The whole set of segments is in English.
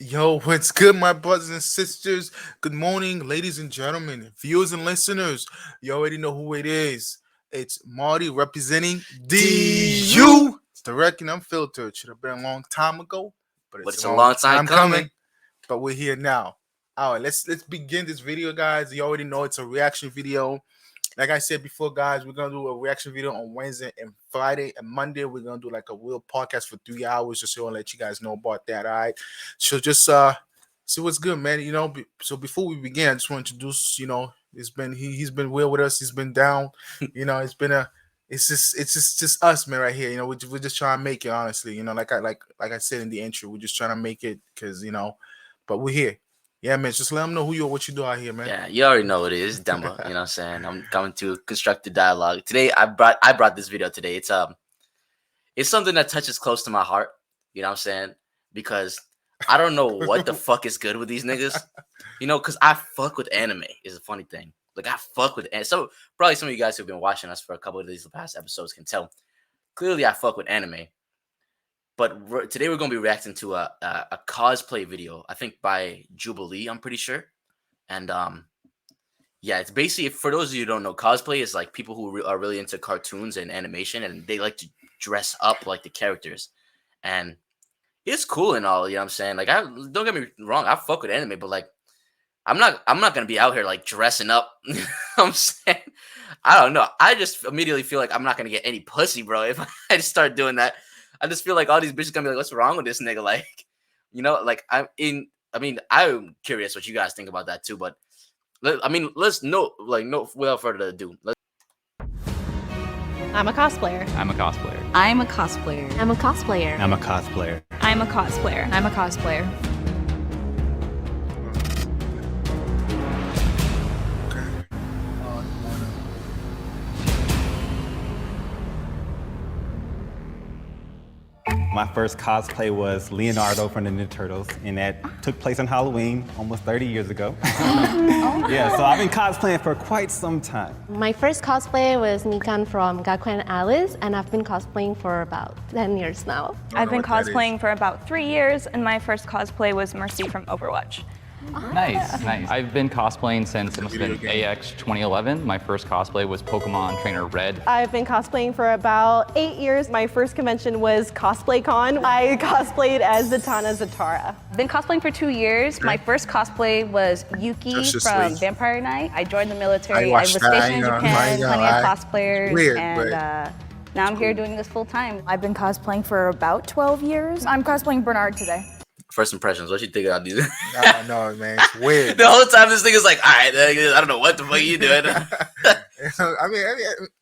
Yo, what's good, my brothers and sisters? Good morning, ladies and gentlemen, viewers and listeners. You already know who it is. It's Marty representing DU. It's direct and unfiltered. Should have been a long time ago, but But it's it's a a long long time time coming. coming. But we're here now. All right, let's begin this video, guys. You already know it's a reaction video. Like I said before, guys, we're gonna do a reaction video on Wednesday and Friday and Monday. We're gonna do like a real podcast for 3 hours, just so I'll let you guys know about that. All right. So just see what's good, man. So before we begin, I just want to introduce. It's been he's been real with us. He's been down. It's been a it's just us, man, right here. We're just trying to make it. Honestly, like I said in the intro, we're just trying to make it because but we're here. Yeah, man. Just let them know who you are, what you do out here, man. Yeah, you already know what it is, Dumbo. You know what I'm saying? I'm coming to constructive dialogue. Today I brought this video today. It's something that touches close to my heart, you know what I'm saying? Because I don't know what the fuck is good with these niggas. Because I fuck with anime is a funny thing. Like I fuck with anime. So probably some of you guys who've been watching us for a couple of these past episodes can tell. Clearly I fuck with anime. But today we're going to be reacting to a cosplay video, I think by Jubilee, I'm pretty sure. And yeah, it's basically, for those of you who don't know, cosplay is like people who are really into cartoons and animation, and they like to dress up like the characters. And it's cool and all, you know what I'm saying? Like, don't get me wrong, I fuck with anime, but like, I'm not going to be out here like dressing up. You know what I'm saying? I don't know. I just immediately feel like I'm not going to get any pussy, bro, if I just start doing that. I just feel like all these bitches gonna be like, "What's wrong with this nigga?" Like, like I'm curious what you guys think about that too. But let's no, without further ado, I'm a cosplayer. I'm a cosplayer. I'm a cosplayer. I'm a cosplayer. I'm a cosplayer. I'm a cosplayer. I'm a cosplayer. My first cosplay was Leonardo from the Ninja Turtles, and that took place on Halloween almost 30 years ago. Yeah, so I've been cosplaying for quite some time. My first cosplay was Nikan from Gakuen Alice, and I've been cosplaying for about 10 years now. I've been cosplaying for about 3 years, and my first cosplay was Mercy from Overwatch. Nice. I've been cosplaying since it must have been AX 2011. My first cosplay was Pokemon Trainer Red. I've been cosplaying for about 8 years. My first convention was CosplayCon. I cosplayed as Zatanna Zatara. I've been cosplaying for 2 years. My first cosplay was Yuki from Vampire Knight. I joined the military. I was stationed in Japan, plenty of cosplayers, Weird, and now I'm here doing this full time. I've been cosplaying for about 12 years. I'm cosplaying Bernard today. first impressions. What you think about these? I know, man. It's weird. The whole time this thing is like, all right, I don't know what the fuck you doing. I mean,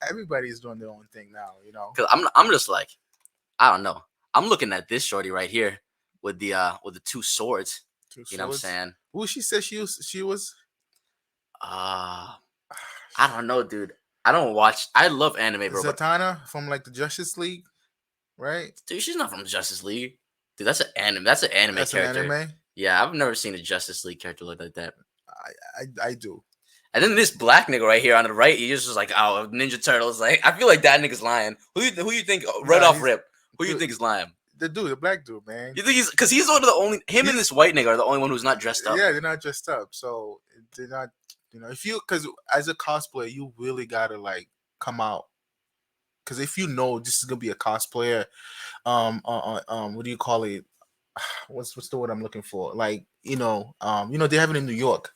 everybody's doing their own thing now, Cause I'm just like, I don't know. I'm looking at this shorty right here with the two swords. You know what I'm saying? Who she said she was? I don't know, dude. I don't watch. I love anime, bro. Zatanna from like the Justice League, right? Dude, she's not from Justice League. Dude, that's an anime. That's an anime character. An anime? Yeah, I've never seen a Justice League character look like that. I do. And then this black nigga right here on the right, he's just like, oh, Ninja Turtles. Like, I feel like that nigga's lying. Who you think right off rip? Who you think is lying? The black dude, man. You think he's one of the only him and this white nigga are the only one who's not dressed up. Yeah, they're not dressed up. So they're not, because as a cosplayer, you really gotta like come out. Because if you know this is gonna be a cosplayer, what do you call it? What's the word I'm looking for? Like, they have it in New York.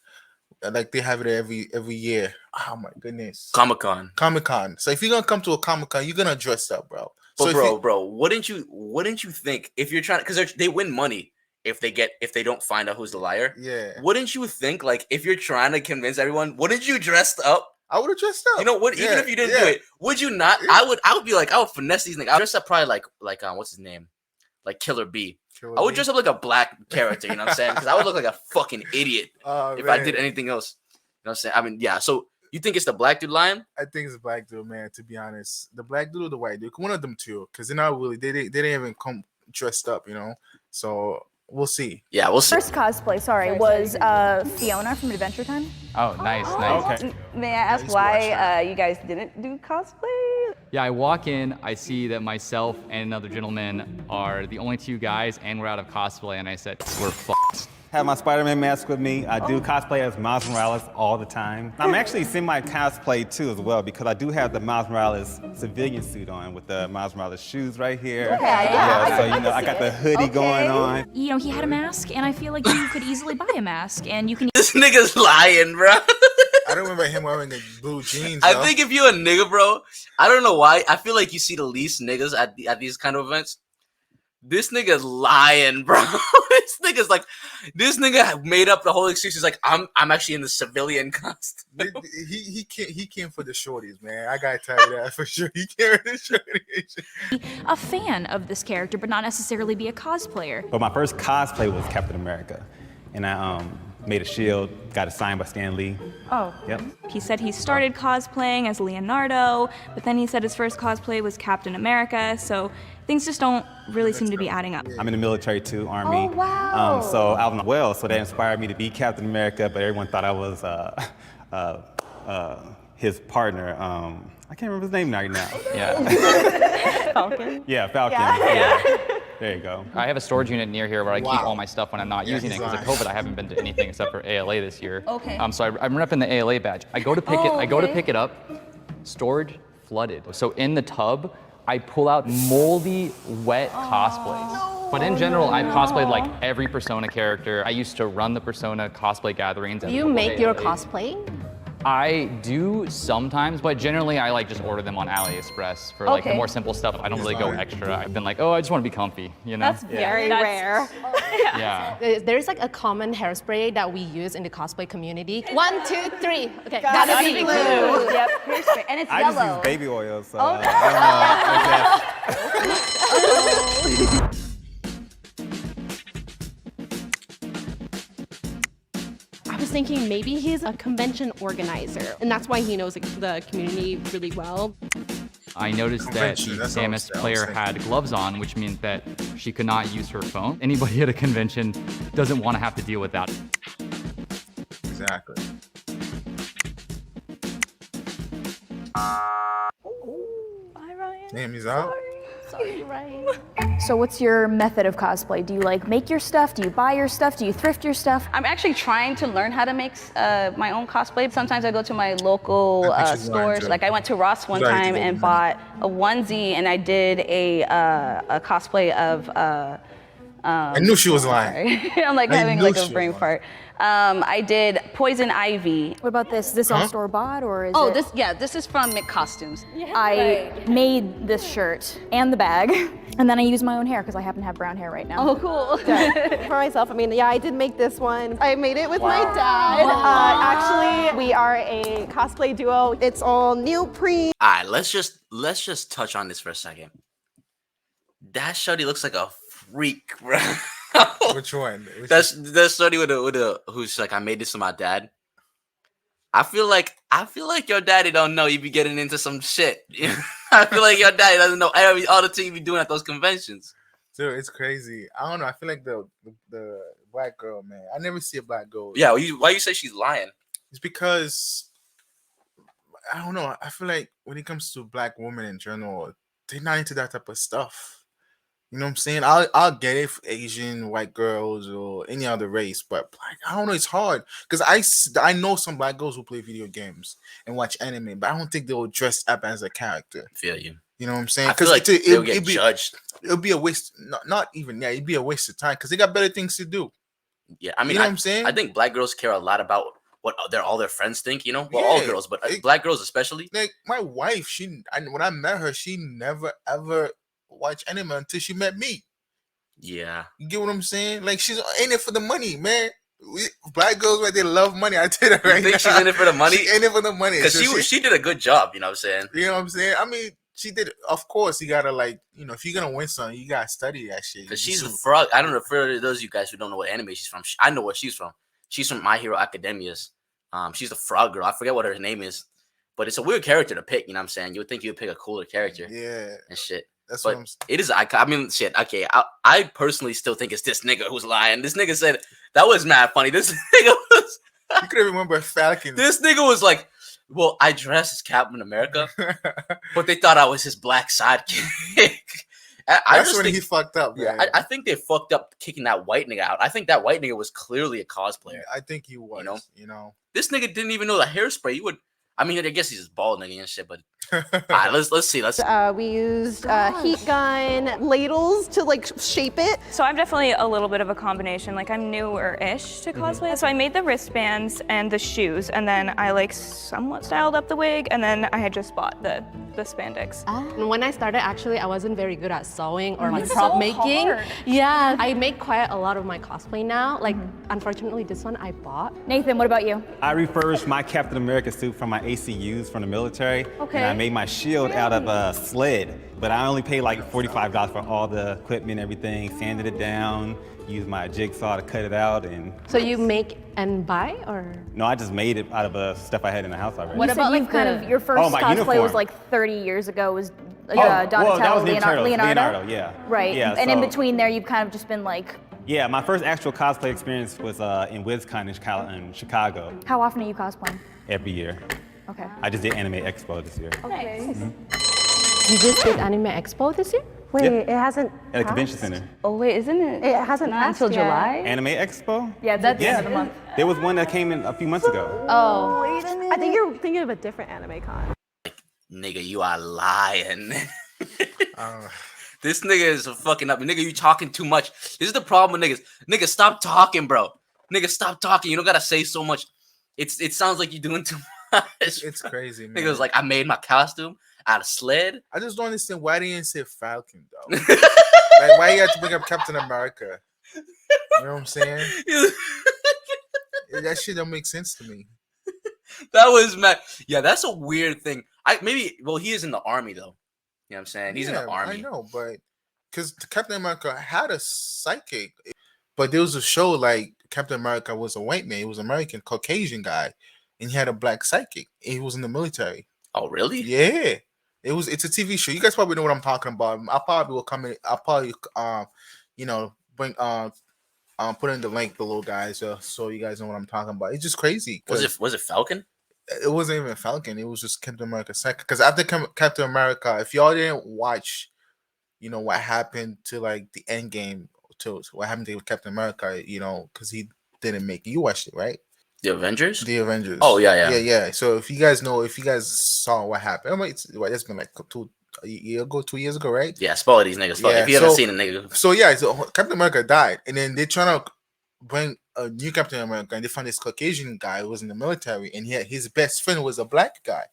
Like they have it every year. Oh my goodness. Comic-Con. So if you're gonna come to a Comic-Con, you're gonna dress up, bro. But so bro, wouldn't you think if you're trying, because they win money if they don't find out who's the liar? Yeah. Wouldn't you think, like, if you're trying to convince everyone, wouldn't you dress up? I would have dressed up. You know what? Even if you didn't do it, would you not? Yeah. I would be like, I would finesse these niggas. I would dress up probably like what's his name? Like Killer B. I would dress up like a black character, you know what I'm saying? Because I would look like a fucking idiot if I did anything else. You know what I'm saying? I mean, yeah. So you think it's the black dude lying? I think it's the black dude, man. To be honest, the black dude or the white dude, one of them two, because they're not really. They didn't even come dressed up, So we'll see. Yeah, we'll see. First cosplay, was Fiona from Adventure Time. Oh, nice. Okay. May I ask why you guys didn't do cosplay? Yeah, I walk in, I see that myself and another gentleman are the only 2 guys, and we're out of cosplay, and I said, we're fucked. Have my Spider-Man mask with me. I do cosplay as Miles Morales all the time. I'm actually semi-cosplay too as well because I do have the Miles Morales civilian suit on with the Miles Morales shoes right here. Yeah, so I got the hoodie going on. You know, he had a mask, and I feel like you could easily buy a mask, and you can. This nigga's lying, bro. I don't remember him wearing the blue jeans. I think if you're a nigga, bro, I don't know why. I feel like you see the least niggas at these kind of events. This nigga's lying, bro. This nigga made up the whole excuse. He's like, I'm actually in the civilian costume. He came for the shorties, man. I gotta tell you that for sure. He came for the shorties. A fan of this character, but not necessarily be a cosplayer. But my first cosplay was Captain America, and I made a shield, got it signed by Stan Lee. Oh. Yep. He said he started cosplaying as Leonardo, but then he said his first cosplay was Captain America, so things just don't really seem to be adding up. I'm in the military too, Army. Oh, wow. So I was well, so that inspired me to be Captain America, but everyone thought I was his partner. I can't remember his name right now. Yeah. Falcon? Yeah, Falcon. Yeah. There you go. I have a storage unit near here where I keep all my stuff when I'm not using it. Because of COVID, I haven't been to anything except for ALA this year. Okay. So I'm repping the ALA badge. I go to pick it. I go to pick it up. Storage flooded. So in the tub, I pull out moldy, wet cosplays. But in general, I've cosplayed like every Persona character. I used to run the Persona cosplay gatherings. Do you make your cosplay? I do sometimes, but generally I like just order them on AliExpress for like the more simple stuff. I don't really go extra. I've been like, oh, I just want to be comfy, you know? That's very rare. Yeah. There's like a common hairspray that we use in the cosplay community. 1, 2, 3. Okay, gotta be blue. Yep, hairspray. And it's I yellow. just use baby oil, so Okay. I don't know. I was thinking maybe he's a convention organizer, and that's why he knows the community really well. I noticed that Convention, the that's what I was Samus player saying. had gloves on, which meant that she could not use her phone. Anybody at a convention doesn't want to have to deal with that. Exactly. Bye, Ryan. Damn, he's out. Sorry, right. So what's your method of cosplay? Do you like make your stuff? Do you buy your stuff? Do you thrift your stuff? I'm actually trying to learn how to make my own cosplay. Sometimes I go to my local I think she's lying, stores. too. Like I went to Ross one She's already time told and me. bought a onesie, and I did a cosplay of. I knew she was lying. Sorry. I'm like I having knew like she a was brain lying. fart. I did Poison Ivy. What about this? This all store bought or is Oh, it? this is from Mick Costumes. I made this shirt and the bag, and then I use my own hair because I happen to have brown hair right now. Oh, cool. For myself, I mean, yeah, I did make this one. I made it with my dad. Actually, we are a cosplay duo. It's all neoprene. All right, let's just touch on this for a second. That shorty looks like a freak, bro. Which one? That's shorty with a who's like, I made this for my dad. I feel like your daddy don't know you be getting into some shit. I feel like your daddy doesn't know all the things you be doing at those conventions. Dude, it's crazy. I don't know. I feel like the black girl, man. I never see a black girl. Yeah, why you say she's lying? It's because I don't know. I feel like when it comes to black women in general, they're not into that type of stuff. You know what I'm saying? I'll get it for Asian, white girls, or any other race, but black, I don't know. It's hard because I know some black girls who play video games and watch anime, but I don't think they'll dress up as a character. Feel you. You know what I'm saying? I feel like they'll get judged. It'll be a waste. Not even. Yeah, it'd be a waste of time because they got better things to do. Yeah, I mean, you know what I'm saying? I think black girls care a lot about what all their friends think. You know, well, Yeah, all girls, but black girls especially. Like my wife, when I met her, she never ever watched anime until she met me. Yeah, you get what I'm saying? Like she's in it for the money, man. Black girls, right? They love money. I tell that right you think now. she's in it for the money? She's in it for the money. Because So she did a good job. You know what I'm saying? You know what I'm saying? I mean, she did. Of course, you gotta if you're gonna win something, you gotta study that shit. Because she's a frog. I don't know for those of you guys who don't know what anime she's from. I know where she's from. She's from My Hero Academia's. She's a frog girl. I forget what her name is, but it's a weird character to pick. You know what I'm saying? You would think you would pick a cooler character. Yeah. And shit. That's but what I'm saying. It is. I mean, shit. Okay, I personally still think it's this nigga who's lying. This nigga said that was mad funny. This nigga was. You couldn't remember Falcon. This nigga was like, Well, I dressed as Captain America, but they thought I was his black sidekick. That's when he fucked up, man. Yeah, I think they fucked up kicking that white nigga out. I think that white nigga was clearly a cosplayer. I think he was. You know, this nigga didn't even know the hairspray. You would. I mean, I guess he's just bald nigga and shit, but all right, let's see. We used heat gun, ladles to like shape it. So I'm definitely a little bit of a combination. Like I'm newer-ish to cosplay. So I made the wristbands and the shoes, and then I like somewhat styled up the wig, and then I had just bought the spandex. And when I started, actually, I wasn't very good at sewing or like prop making. Hard. Yeah, I make quite a lot of my cosplay now. Like, unfortunately, this one I bought. Nathan, what about you? I refurbished my Captain America suit from my ACUs from the military. Okay. And I made my shield out of a sled. But I only paid like $45 for all the equipment and everything, sanded it down, used my jigsaw to cut it out. And So you make and buy, or? no, I just made it out of stuff I had in the house already. What about like kind of your first my cosplay uniform. was like 30 years ago was Donatello, Donatello, that was Leonardo? Leonardo, yeah. Right, Yeah, and in so- between there you've kind of just been like, Yeah, my first actual cosplay experience was in WizCon in Chicago how often are you cosplaying? every year. Okay. I just did Anime Expo this year. Nice. You just did Anime Expo this year? Wait, Yep. it hasn't. At a convention passed? center. Oh wait, isn't it? It hasn't not passed until yet. July. Anime Expo? Yeah, that's the end of the month. There was one that came in a few months ago. Oh. I think you're thinking of a different anime con. Nigga, you are lying. This nigga is fucking up. Nigga, you talking too much. This is the problem with niggas. Nigga, stop talking, bro. Nigga, stop talking. You don't gotta say so much. It sounds like you're doing too much. it's crazy, man. Nigga was like, I made my costume out of sled. I just don't understand why they didn't say Falcon though. Like, why you have to bring up Captain America? You know what I'm saying? That shit don't make sense to me. That was mad. Yeah, that's a weird thing. Well, he is in the army though. You know what I'm saying? He's in the army. I know, but because Captain America had a psychic, but there was a show like Captain America was a white man. He was an American, Caucasian guy, and he had a black psychic. And he was in the military. Oh, really? Yeah. It's a TV show. You guys probably know what I'm talking about. I probably will come in. I'll probably bring put in the link below, guys, so you guys know what I'm talking about. It's just crazy. Was it Falcon? It wasn't even Falcon. It was just Captain America second. Because after Captain America, if y'all didn't watch, what happened to like the end game, to what happened to Captain America, because he didn't make it. You watched it, right? The Avengers? The Avengers. Oh, yeah. So if you guys saw what happened, it's been like 2 years ago, right? Yeah, spoil these niggas. Yeah, If you haven't seen a nigga. So Captain America died, and then they're trying to bring a new Captain America, and they found this Caucasian guy who was in the military, and his best friend was a black guy,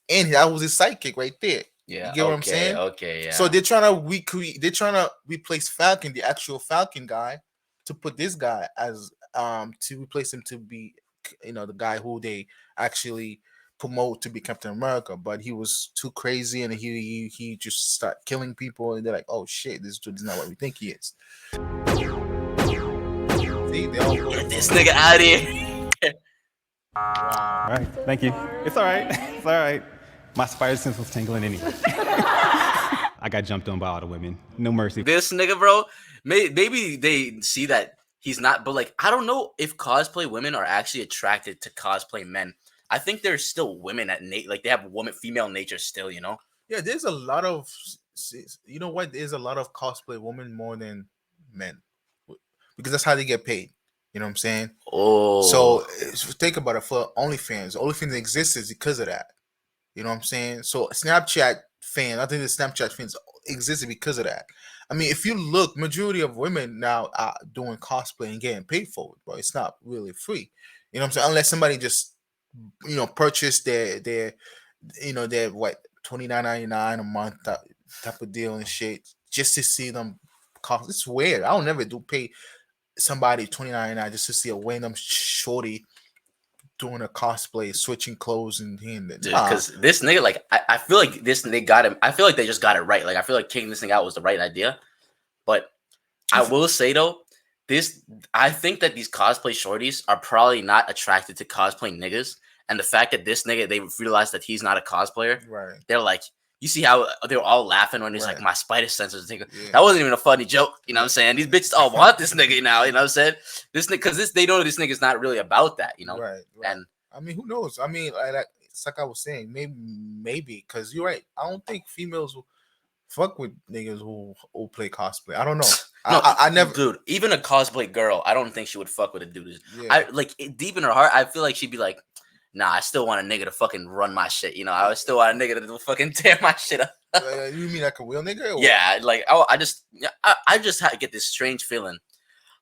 and that was his sidekick right there. Yeah, you get what I'm saying? Okay, yeah. So they're trying to replace Falcon, the actual Falcon guy, to put this guy as to replace him to be, the guy who they actually promote to be Captain America, but he was too crazy and he just started killing people, and they're like, oh shit, this dude is not what we think he is. See, get this nigga out of here. Wow. All right, thank you. It's all right. It's all right. My spider sense was tingling anyway. I got jumped on by all the women. No mercy. This nigga, bro, maybe they see that he's not, but like, I don't know if cosplay women are actually attracted to cosplay men. I think there's still women like they have female nature still, Yeah, there's a lot of, there's a lot of cosplay women more than men, because that's how they get paid. You know what I'm saying? Oh. So think about it, for OnlyFans exists because of that. You know what I'm saying? So Snapchat fans, I think the Snapchat fans existed because of that. I mean, if you look, majority of women now are doing cosplay and getting paid for it, but it's not really free. You know what I'm saying? Unless somebody just, purchase their what, $29.99 a month type of deal and shit just to see them cost. It's weird. I'll never pay somebody $29.99 just to see a random shorty doing a cosplay, switching clothes and because this nigga, like, I feel like they got him. I feel like they just got it right. Like, I feel like kicking this thing out was the right idea. But I will say though, I think that these cosplay shorties are probably not attracted to cosplay niggas, and the fact that this nigga, they realized that he's not a cosplayer. Right. They're like, you see how they were all laughing when he's like, my spider senses. Yeah. That wasn't even a funny joke. You know what I'm saying? These bitches all want this nigga now. You know what I'm saying? This nigga, because they know this nigga's not really about that. Right. And I mean, who knows? I mean, it's like I was saying, maybe, because you're right. I don't think females will fuck with niggas who play cosplay. I don't know. No, I never, dude. Even a cosplay girl, I don't think she would fuck with a dude. Yeah. I like deep in her heart, I feel like she'd be like, nah, I still want a nigga to fucking run my shit. You know, I still want a nigga to fucking tear my shit up. You mean like a real nigga? Or? Yeah, like I just get this strange feeling,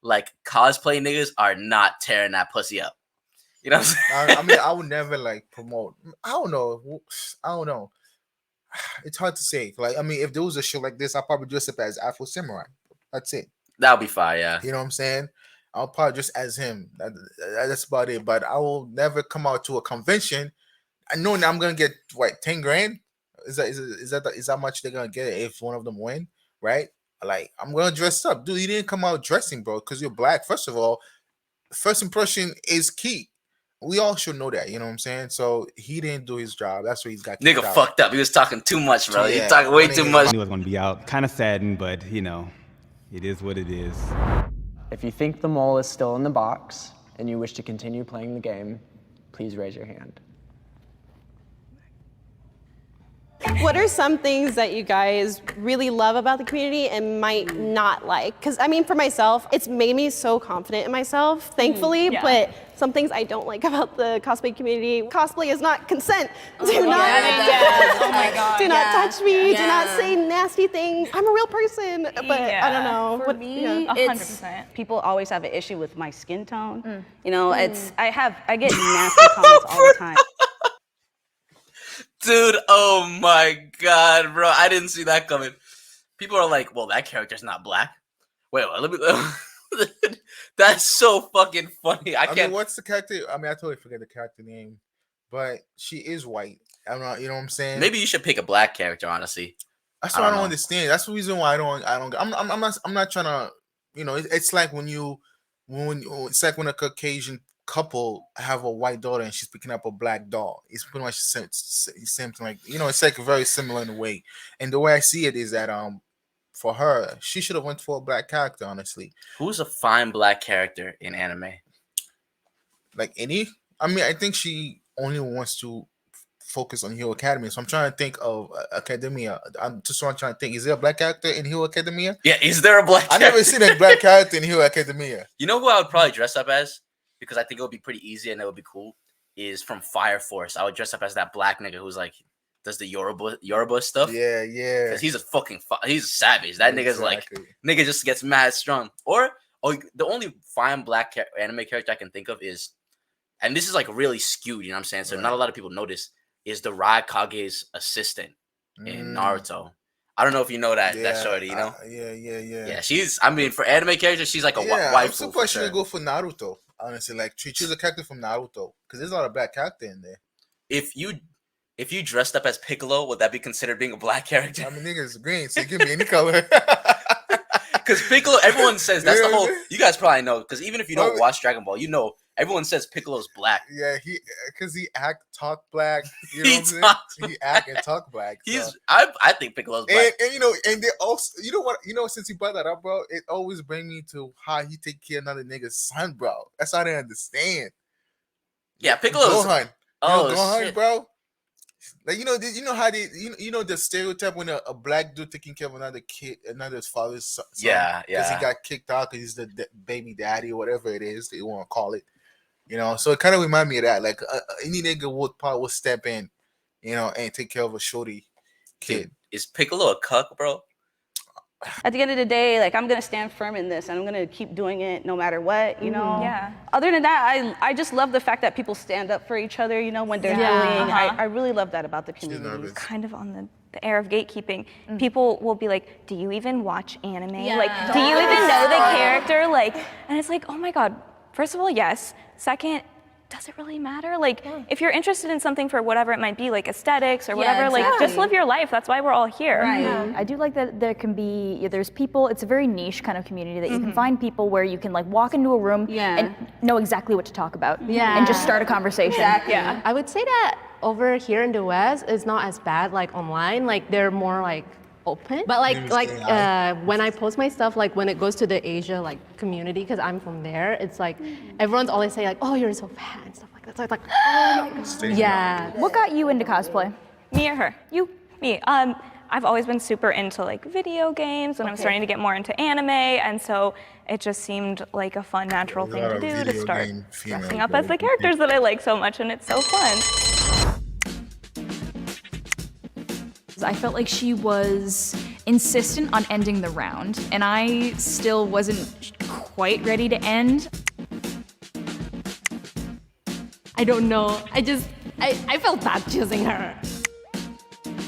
like cosplay niggas are not tearing that pussy up. You know what I'm saying? I mean, I would never like promote. I don't know. It's hard to say. Like, I mean, if there was a show like this, I'll probably dress up as Afro Samurai. That's it. That'll be fine, yeah. You know what I'm saying? I'll probably just as him. That's about it. But I will never come out to a convention. I know that I'm gonna get what, 10 grand. Is that much they're gonna get if one of them win, right? Like, I'm gonna dress up, dude. You didn't come out dressing, bro, because you're black. First of all, first impression is key. We all should know that, you know what I'm saying? So he didn't do his job. That's why he's got nigga out. Fucked up. He was talking too much, bro. He talking way too much. I knew it was going to be out. Kind of saddened, but you know, it is what it is. If you think the mole is still in the box and you wish to continue playing the game, please raise your hand. What are some things that you guys really love about the community and might not like? Because I mean, for myself, it's made me so confident in myself, thankfully, but some things I don't like about the cosplay community. Cosplay is not consent. Do not touch me, do not say nasty things. I'm a real person, but I don't know. For me, 100%. People always have an issue with my skin tone. You know, I get nasty comments all the time. Dude, oh my god, bro. I didn't see that coming. People are like, well, that character's not black. Wait, let me... That's so fucking funny. I can't... mean, what's the character? I mean, I totally forget the character name, but she is white. I'm not, you know what I'm saying? Maybe you should pick a black character, honestly. That's what I don't understand. That's the reason why I'm not trying to, you know, it's like it's like when a Caucasian couple have a white daughter and she's picking up a black doll. It's pretty much something like, you know, it's like very similar in a way. And the way I see it is that for her, she should have went for a black character, honestly. Who's a fine black character in anime? Like any? I mean, I think she only wants to focus on Hero Academia. So I'm trying to think of Academia. I'm trying to think, is there a black character in Hero Academia? Yeah, is there a black character? I never seen a black character in Hero Academia. You know who I would probably dress up as? Because I think it would be pretty easy and it would be cool, is from Fire Force. I would dress up as that black nigga who's like, does the Yoruba stuff. Yeah. Because he's a fucking, he's a savage. That nigga's like, nigga just gets mad strong. Or, the only fine black anime character I can think of is, and this is like really skewed, you know what I'm saying? So not a lot of people notice, is the Raikage's assistant in Naruto. I don't know if you know that shorty, you know? Yeah, she's, I mean, for anime characters, she's like a wife. I'm surprised she didn't go for Naruto. Honestly, like choose a character from Naruto because there's not a black character in there. If you dressed up as Piccolo, would that be considered being a black character? I mean, nigga's green, so give me any color. Because Piccolo, everyone says that's the whole. You guys probably know because even if you don't watch Dragon Ball, you know everyone says Piccolo's black. Yeah, because he talk black. You know what I'm saying? He act and talk black. So. I think Piccolo's black. And you know, and they also, you know what, since you brought that up, bro, it always bring me to how he take care of another nigga's son, bro. That's how they understand. Yeah, Piccolo's Gohan. Oh, Gohan, shit. Bro. Like you know how they you know the stereotype when a black dude taking care of another kid, another father's son. Yeah. Because he got kicked out because he's the baby daddy or whatever it is they want to call it. You know, so it kind of remind me of that. Like any nigga would step in, you know, and take care of a shorty kid. Dude, is Piccolo a cuck, bro? At the end of the day, like I'm gonna stand firm in this, and I'm gonna keep doing it no matter what, you know. Yeah. Other than that, I just love the fact that people stand up for each other, you know, when they're bullying. I really love that about the community. Kind of on the air of gatekeeping, people will be like, "Do you even watch anime? Like, do you even know the character? Like," and it's like, "Oh my god." First of all, yes. Second, does it really matter? Like, if you're interested in something for whatever it might be, like aesthetics or whatever, like just live your life. That's why we're all here. Right. I do like that there can be, there's people, it's a very niche kind of community that you can find people where you can like walk into a room and know exactly what to talk about and just start a conversation. Exactly. Yeah. I would say that over here in the West, it's not as bad like online. Like they're more like open. But when I post my stuff, like when it goes to the Asia like community, because I'm from there, it's like everyone's always saying like, oh, you're so fat and stuff like that. So it's like, oh my God. Yeah. What got you into cosplay? Me or her? You. Me. I've always been super into like video games, and I'm starting to get more into anime, and so it just seemed like a fun, natural thing to do to start dressing up as the characters that I like so much, and it's so fun. I felt like she was insistent on ending the round, and I still wasn't quite ready to end. I don't know. I felt bad choosing her.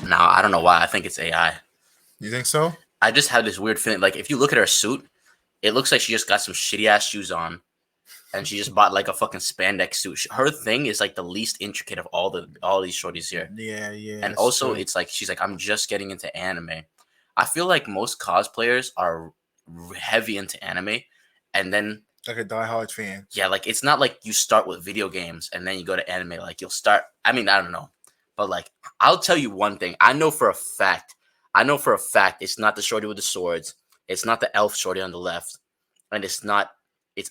No, I don't know why. I think it's AI. You think so? I just have this weird feeling. Like, if you look at her suit, it looks like she just got some shitty ass shoes on, and she just bought like a fucking spandex suit. Her thing is like the least intricate of all these shorties here. Yeah, yeah. And also, it's like she's like, I'm just getting into anime. I feel like most cosplayers are heavy into anime, and then like a diehard fan. Yeah, like it's not like you start with video games and then you go to anime. Like you'll start. I mean, I don't know. But like, I'll tell you one thing. I know for a fact it's not the shorty with the swords. It's not the elf shorty on the left. And I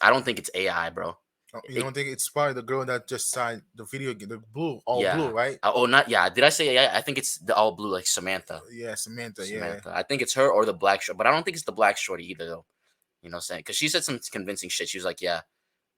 don't think it's AI, bro. Oh, you don't think it's probably the girl that just signed the video game, the blue, blue, right? Did I say AI? I think it's the all blue, like Samantha. Yeah, Samantha, yeah. I think it's her or the black shorty. But I don't think it's the black shorty either, though. You know what I'm saying? Because she said some convincing shit. She was like, yeah,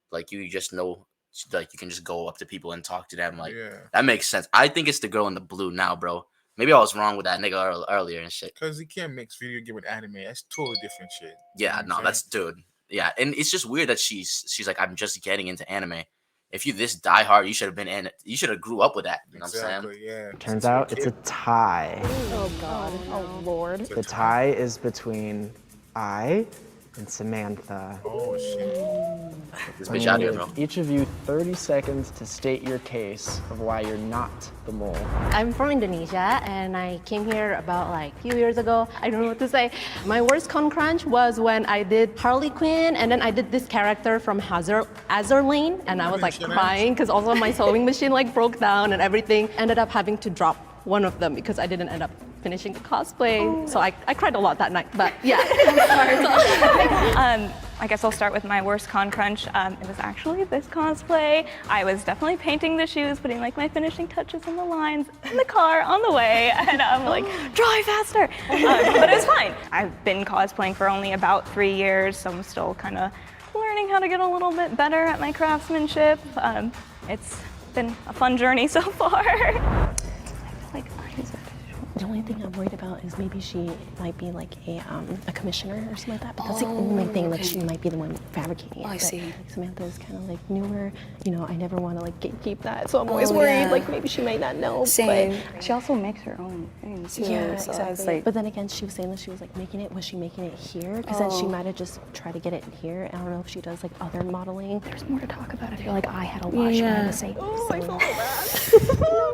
like you just know. Like you can just go up to people and talk to them. Like that makes sense. I think it's the girl in the blue now, bro. Maybe I was wrong with that nigga earlier and shit. Because you can't mix video game with anime. That's totally different shit. Yeah, you know that's dude. Yeah, and it's just weird that she's like, I'm just getting into anime. If you this diehard, you should have been in it. You should have grew up with that. You know what I'm saying? Yeah. Turns out it's a tie. Oh God. Oh Lord. The tie is between I and Samantha. Oh shit. This bitch out here, bro. Each of you 30 seconds to state your case of why you're not the mole. I'm from Indonesia and I came here about like a few years ago. I don't know what to say. My worst con crunch was when I did Harley Quinn and then I did this character from Azur Lane and I was like crying because also my sewing machine like broke down and everything. Ended up having to drop one of them because I didn't end up finishing the cosplay. So I cried a lot that night, but yeah. I guess I'll start with my worst con crunch. It was actually this cosplay. I was definitely painting the shoes, putting like my finishing touches on the lines in the car on the way, and I'm like, drive faster. But it was fine. I've been cosplaying for only about 3 years, so I'm still kind of learning how to get a little bit better at my craftsmanship. It's been a fun journey so far. The only thing I'm worried about is maybe she might be like a commissioner or something like that. But that's the only thing. Like she might be the one fabricating it. I see. Like, Samantha is kind of like newer. You know, I never want to like gatekeep that. So I'm always worried. Like maybe she might not know. Same. But she also makes her own things too. Yeah, so exactly. it's like, but then again, she was saying that she was like making it. Was she making it here? Because then she might have just tried to get it here. I don't know if she does like other modeling. There's more to talk about. I feel like I had a lot she had to say. Oh, I feel bad.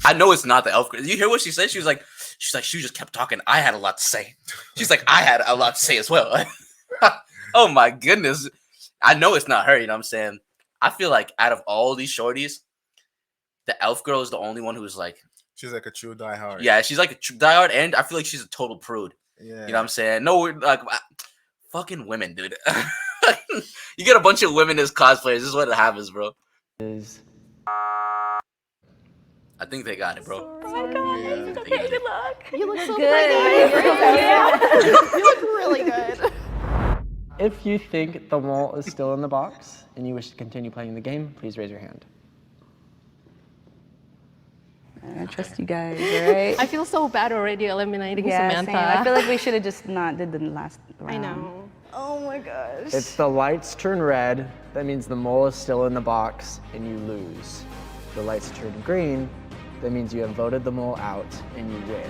I know it's not the elf. You hear what she said? She just kept talking. I had a lot to say. She's like, I had a lot to say as well. Oh my goodness. I know it's not her, you know what I'm saying? I feel like out of all these shorties, the elf girl is the only one who's like, she's like a true diehard. Yeah, she's like a true diehard, and I feel like she's a total prude. Yeah. You know what I'm saying? No, like fucking women, dude. You get a bunch of women as cosplayers. This is what happens, bro. I think they got it, bro. oh my God. Okay, good luck. You look so good. pretty. You look really good. If you think the mole is still in the box and you wish to continue playing the game, please raise your hand. I trust you guys, right? I feel so bad already eliminating Samantha. Same. I feel like we should have just not did the last round. I know. Oh my gosh. If the lights turn red, that means the mole is still in the box and you lose. If the lights turn green, that means you have voted the mole out and you win.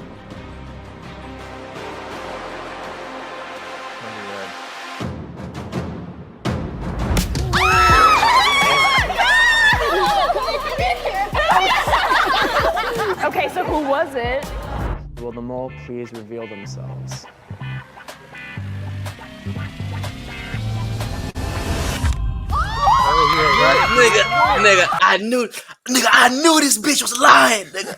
Okay, so who was it? Will the mole please reveal themselves? Nigga, I knew this bitch was lying. Nigga.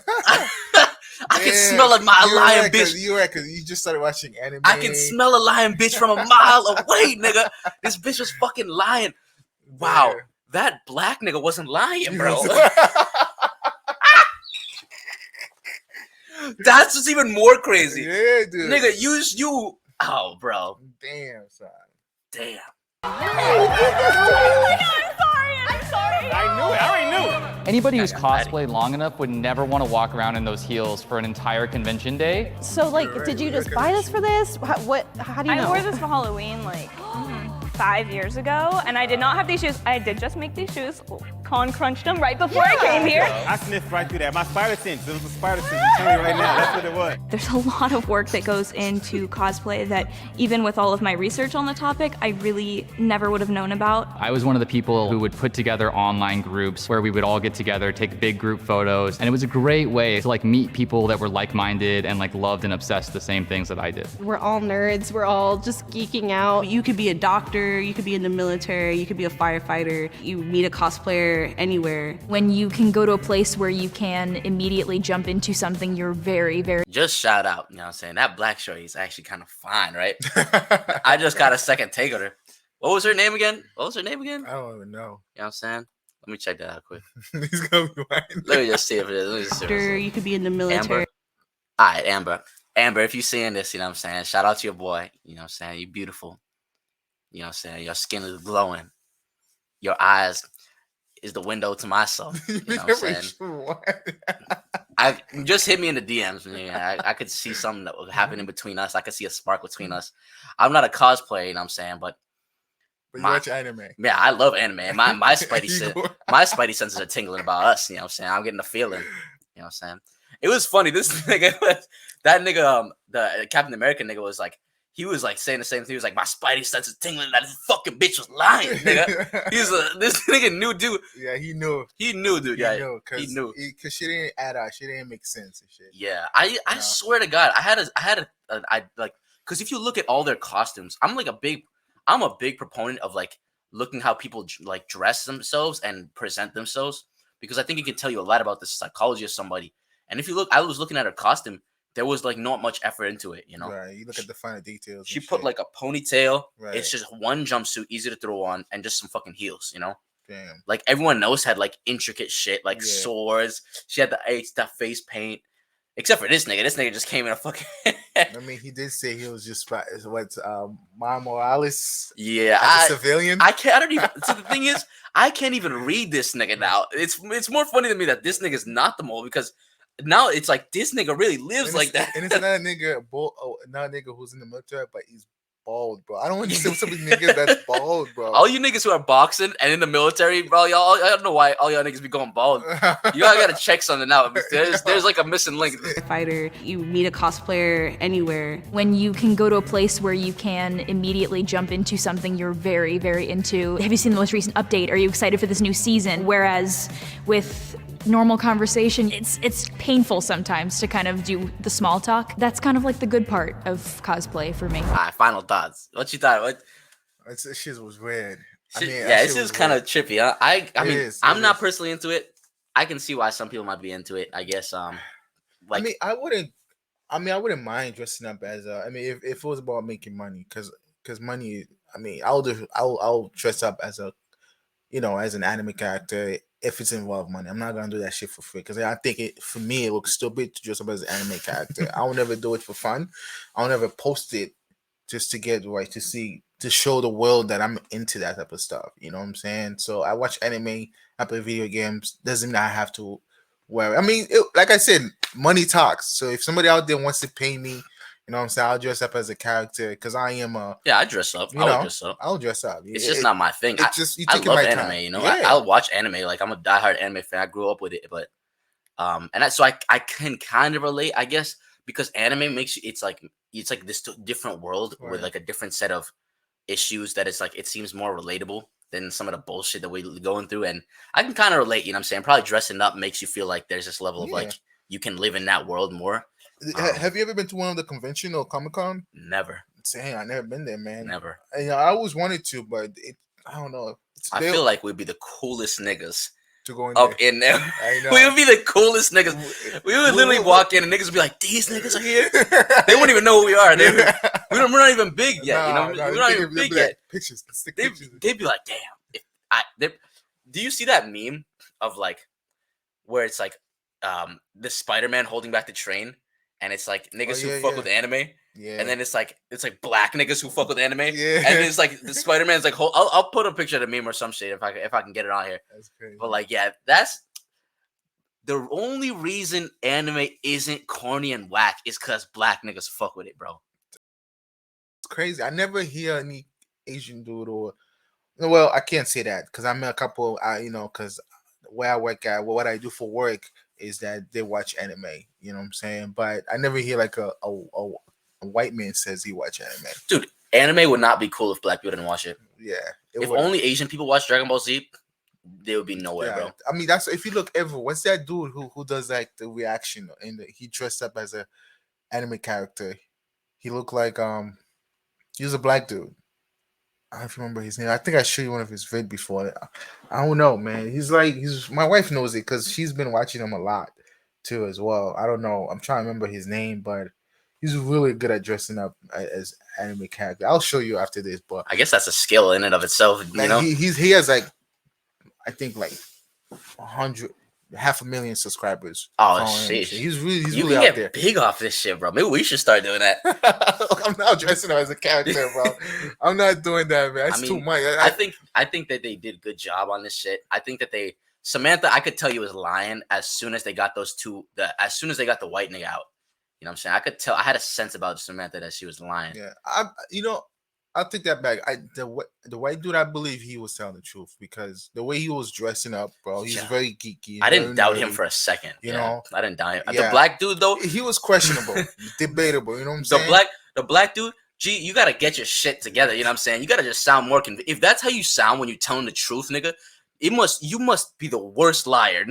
I can smell a lying bitch. You reckon you just started watching anime? I can smell a lying bitch from a mile away, nigga. This bitch was fucking lying. Wow. that black nigga wasn't lying, bro. That's what's even more crazy. Yeah, dude. Nigga, you. Oh, bro. Damn, son. Damn. I knew it. I already knew. Anybody who's cosplayed long enough would never want to walk around in those heels for an entire convention day. So, like, did you just buy this for this? How do you know? I wore this for Halloween, like, 5 years ago, and I did not have these shoes. I did just make these shoes. Con crunched them right before I came here. I sniffed right through that. My spider sense. It was a spider sense. I'm telling you right now. That's what it was. There's a lot of work that goes into cosplay that even with all of my research on the topic, I really never would have known about. I was one of the people who would put together online groups where we would all get together, take big group photos, and it was a great way to like meet people that were like-minded and like loved and obsessed the same things that I did. We're all nerds. We're all just geeking out. You could be a doctor, you could be in the military, you could be a firefighter, you meet a cosplayer anywhere. When you can go to a place where you can immediately jump into something you're very, very... Just shout out, you know what I'm saying? That black shorty is actually kind of fine, right? I just got a second take on her. What was her name again? I don't even know. You know what I'm saying? Let me check that out quick. He's gonna be lying. Let me just see if it is. Let me just see if it is. Doctor, you could be in the military. Amber. All right, Amber. Amber, if you're seeing this, you know what I'm saying? Shout out to your boy. You know what I'm saying? You're beautiful. You know what I'm saying? Your skin is glowing. Your eyes is the window to my soul. You know what I'm saying? I just hit me in the DMs. Man. I could see something that was happening between us. I could see a spark between us. I'm not a cosplayer, you know what I'm saying? But you watch anime. Yeah, I love anime. My spidey senses are tingling about us. You know what I'm saying? I'm getting a feeling. You know what I'm saying? It was funny. This nigga, that nigga, the Captain America nigga was like, he was like saying the same thing. He was like, my spidey sense is tingling that this fucking bitch was lying, nigga. This nigga knew, dude. Yeah, he knew. He knew, dude. Yeah, he knew. Because she didn't add up. She didn't make sense and shit. Yeah, I swear to God, I like, because if you look at all their costumes, I'm a big proponent of like looking how people like dress themselves and present themselves, because I think it can tell you a lot about the psychology of somebody. And if you look, I was looking at her costume. There was like not much effort into it, you know. Right. You look at the finer details. She put like a ponytail. Right. It's just one jumpsuit, easy to throw on, and just some fucking heels, you know. Damn. Like everyone else had like intricate shit, like swords. She had that face paint, except for this nigga. This nigga just came in a fucking. I mean, he did say he was just what Miles Morales. Yeah, as a civilian. I don't even. So the thing is, I can't even read this nigga now. It's more funny to me that this nigga is not the mole, because now it's like this nigga really lives like that. And it's another nigga, another nigga who's in the military, but he's bald, bro. I don't understand some of these niggas that's bald, bro. All you niggas who are boxing and in the military, bro, I don't know why all y'all niggas be going bald. You gotta check something out. There's like a missing link. Fighter, you meet a cosplayer anywhere. When you can go to a place where you can immediately jump into something you're very, very into. Have you seen the most recent update? Are you excited for this new season? Whereas with normal conversation, it's painful sometimes to kind of do the small talk. That's kind of like the good part of cosplay for me. All right, final thoughts. What you thought? What? This shit was weird. This is kind of trippy. Huh? I'm not personally into it. I can see why some people might be into it. I guess. Like, I wouldn't mind dressing up as if it was about making money, because money. I'll dress up as as an anime character if it's involved money. I'm not gonna do that shit for free, because I think for me it looks stupid to dress up as an anime character. I will never do it for fun. I'll never post it just to get to show the world that I'm into that type of stuff. You know what I'm saying? So I watch anime, I play video games. Doesn't mean I have to wear it. Like I said, money talks. So if somebody out there wants to pay me, you know what I'm saying, I'll dress up as a character, because I am a... Yeah, I dress up. I'll dress up. It's just not my thing. I love anime, you know? Yeah. I'll watch anime. Like, I'm a diehard anime fan. I grew up with it, but... So I can kind of relate, I guess, because anime makes you... It's like this different world with, like, a different set of issues that it's, like, it seems more relatable than some of the bullshit that we're going through. And I can kind of relate, you know what I'm saying? Probably dressing up makes you feel like there's this level of, like, you can live in that world more. Have you ever been to one of the convention or Comic-Con? Never. Dang, I never been there, man. Never. And, I always wanted to, but I don't know. I feel like we'd be the coolest niggas to go in up in there. I know. We would be the coolest niggas. We would literally walk in and niggas would be like, "These niggas are here." They wouldn't even know who we are. We're not even big yet. We're not even big yet. Pictures. They'd be like, "Damn." do you see that meme of like where it's like the Spider-Man holding back the train, and it's like niggas who fuck with anime, and then it's like black niggas who fuck with anime, and it's like the Spider-Man's like I'll put a picture of the meme or some shit if I can get it on here. That's crazy. But like that's the only reason anime isn't corny and whack is because black niggas fuck with it, bro. It's crazy. I never hear any Asian dude or well, I can't say that because I met a couple. Because where I work at, what I do for work is that they watch anime. You know what I'm saying? But I never hear like a white man says he watch anime. Dude, anime would not be cool if black people didn't watch it. Yeah. If only Asian people watch Dragon Ball Z, they would be nowhere, bro. I mean, that's if you look ever. What's that dude who does like the reaction and he dressed up as a anime character? He looked like he was a black dude. I don't remember his name. I think I showed you one of his vid before. I don't know, man. He's my wife knows it because she's been watching him a lot too as well. I don't know. I'm trying to remember his name, but he's really good at dressing up as anime character. I'll show you after this, but I guess that's a skill in and of itself. You know, he has like I think like 500,000 subscribers. Oh shit! He's really you can out get there. big off this shit, bro. Maybe we should start doing that. I'm not dressing up as a character, bro. I'm not doing that, man. That's too much. I think that they did a good job on this shit. I think that Samantha, I could tell you was lying as soon as they got as soon as they got the white nigga out. You know what I'm saying? I could tell. I had a sense about Samantha that she was lying. Yeah, I'll take that back. The white dude, I believe he was telling the truth because the way he was dressing up, bro, he's very geeky. I didn't doubt him for a second. You know, I didn't doubt him. The black dude though, he was questionable, debatable. You know what I'm saying? The black dude, G, you gotta get your shit together. You know what I'm saying? You gotta just sound more convinced. If that's how you sound when you're telling the truth, nigga, you must be the worst liar.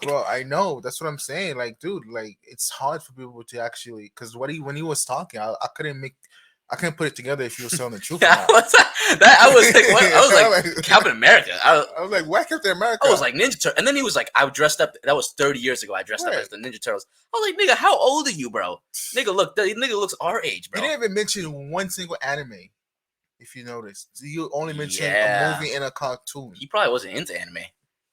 Bro, I know. That's what I'm saying. Like, dude, like it's hard for people to actually because when he was talking, I couldn't put it together if he was telling the truth. I was like Captain America. I was like, why Captain America? I was like Ninja Turtle. And then he was like, I dressed up. That was 30 years ago. I dressed up as the Ninja Turtles. I was like, nigga, how old are you, bro? Nigga, look, the nigga looks our age, bro. He didn't even mention one single anime. If you notice, you only mentioned a movie and a cartoon. He probably wasn't into anime.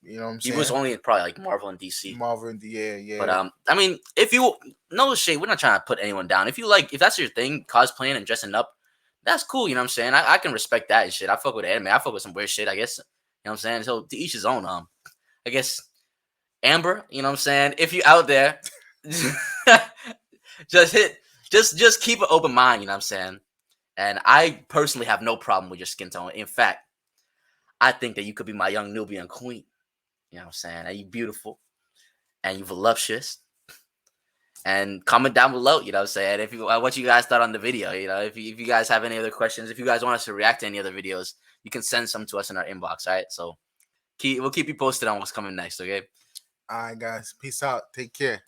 You know what I'm saying? He was only probably like Marvel and DC. Marvel and yeah. But I mean, if you no shit, we're not trying to put anyone down. If that's your thing, cosplaying and dressing up, that's cool. You know what I'm saying? I can respect that and shit. I fuck with anime. I fuck with some weird shit. I guess. You know what I'm saying? So to each his own. I guess Amber. You know what I'm saying? If you out there, just keep an open mind. You know what I'm saying? And I personally have no problem with your skin tone. In fact, I think that you could be my young Nubian queen. You know what I'm saying? And you beautiful. And you voluptuous. And comment down below, you know what I'm saying? What you guys thought on the video. You know, if you guys have any other questions, if you guys want us to react to any other videos, you can send some to us in our inbox, all right? So we'll keep you posted on what's coming next, okay? All right, guys. Peace out. Take care.